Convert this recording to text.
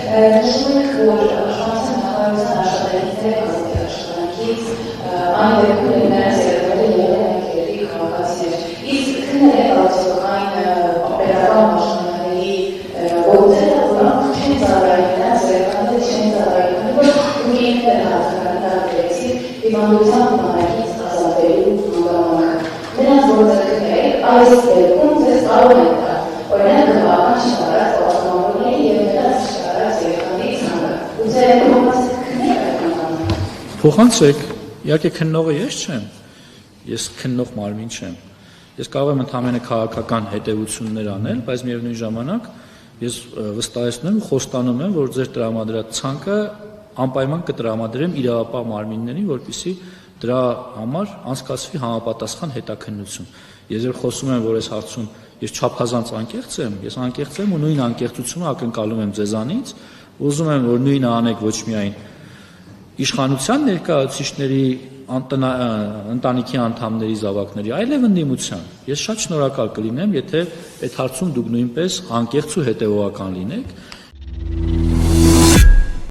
նշում եք, որ աշխատանքային նախարարության աշխատանքից այն դեպքում նրանց երեխաները եղել են գերի քաղաքացիներ։ Իսկ քննեք արդյոք այն ապերական պաշտոնյաների գործերը, որոնք չեն ծառայում նրանց երեխաները չեն ծառայում, որ դուք ինքն հաղթանակեցիք հիվանդության բանակից ազատելու հանգամանքը։ Նրանց գործը քննեք, այս դեպքում ձեզ կարող են տալ, օրինակ գլխական չկարած պաշտոնյաների և նրանց չկարած երեխաների ցանկը։ Ու ձեր փոխանցեք քննեք այդ հանգամանքը։ Փոխանցեք, իհարկե քննողը ես չեմ, ես քննող մարմին չեմ։ Ես կարող եմ ընդհանրապես քաղաքական հետևություններ անել, բայց միևնույն ժամանակ ես վստահեցնում եմ ու խոստանում եմ, որ ձեր տրամադրած ցանկը անպայման կտրամադրեմ իրավապահ մարմիններին, որպեսզի դրա համար անցկացվի համապատասխան հետաքննություն։ Ես երբ խոսում եմ, որ այս հարցում ես չափազանց անկեղծ եմ, ես անկեղծ եմ ու նույն անկեղծությունը ակնկալում եմ ձեզանից, ուզում եմ, որ նույնը անեք ոչ միայն իշխանության ներկայացուցիչների ընտանիքի անդամների զավակների, այլև ընդդիմության։ Ես շատ շնորհակալ կլինեմ, եթե այդ հարցում դուք նույնպես անկեղծ ու հետևողական լինեք։